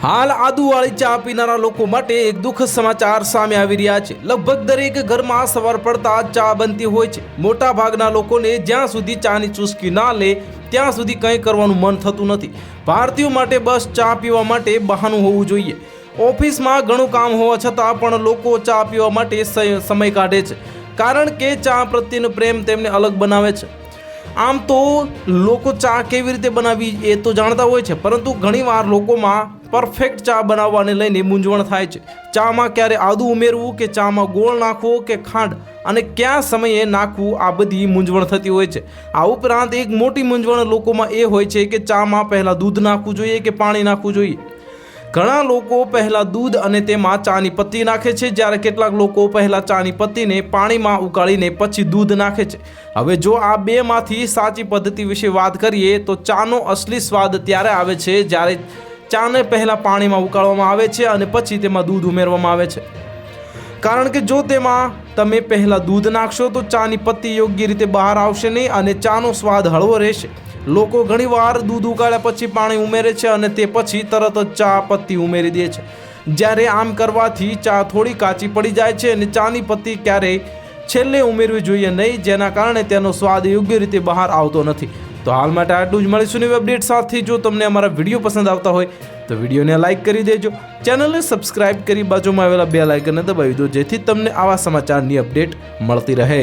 હાલ આદુવાળી ચા પીનારા લોકો માટે એક દુઃખદ સમાચાર સામે આવી રહ્યા છે। લગભગ દરેક ઘરમાં સવાર પડતા ચા બનતી હોય છે। મોટા ભાગના લોકોને જ્યાં સુધી ચાની ચૂસકી ના લે ત્યાં સુધી કંઈ કરવાનું મન થતું નથી। ભારતીયો માટે બસ ચા પીવા માટે બહાનું હોવું જોઈએ। ઓફિસમાં ઘણું કામ હોવા છતાં પણ લોકો ચા પીવા માટે સમય કાઢે છે, કારણ કે ચા પ્રત્યેનો પ્રેમ તેમને અલગ બનાવે છે। આમ તો લોકો ચા કેવી રીતે બનાવવી એ તો જાણતા હોય છે, પરંતુ ઘણીવાર લોકોમાં પરફેક્ટ ચા બનાવવાને લઈને મૂંઝવણ થાય છે। ચામાં ક્યારે આદુ ઉમેરવું કે ચામાં ગોળ નાખવો કે ખાંડ અને કયા સમયે નાખવું, આ બધી મૂંઝવણ થતી હોય છે। આ ઉપરાંત એક મોટી મૂંઝવણ લોકોમાં એ હોય છે કે ચામાં પહેલાં દૂધ નાખવું જોઈએ કે પાણી નાખવું જોઈએ। ઘણા લોકો પહેલાં दूध અને તેમાં ચાની પત્તી નાખે છે, જ્યારે કેટલાક લોકો પહેલાં ચાની પત્તીને પાણીમાં ઉકાળીને પછી दूध નાખે છે। હવે જો આ બેમાંથી સાચી પદ્ધતિ વિશે વાત કરીએ તો ચાનો અસલી સ્વાદ ત્યારે આવે છે જ્યારે ચાને પહેલાં પાણીમાં ઉકાળવામાં આવે છે અને પછી તેમાં दूध ઉમેરવામાં આવે છે, કારણ કે જો તેમાં તમે પહેલાં दूध નાખશો તો ચાની પત્તી યોગ્ય રીતે બહાર આવશે નહીં અને ચાનો સ્વાદ હળવો રહેશે। લોકો ઘણીવાર दूध ઉકાળ્યા પછી પાણી ઉમેરે છે અને તે પછી તરત જ ચા પત્તી ઉમેરી દે છે, જ્યારે આમ કરવાથી ચા થોડી કાચી પડી જાય છે અને ચાની પત્તી ક્યારેય છેલ્લે ઉમેરવી જોઈએ નહીં, જેના કારણે તેનો સ્વાદ યોગ્ય રીતે બહાર આવતો નથી। તો હાલ માટે આટલું જ। મળીશું નવી અપડેટ સાથે। જો તમને અમારા વિડીયો પસંદ આવતા હોય તો વિડીયોને લાઇક કરી દેજો, ચેનલને સબસ્ક્રાઇબ કરી બાજુમાં આવેલા બેલ આઇકનને દબાવી દો, જેથી તમને આવા સમાચારની અપડેટ મળતી રહે।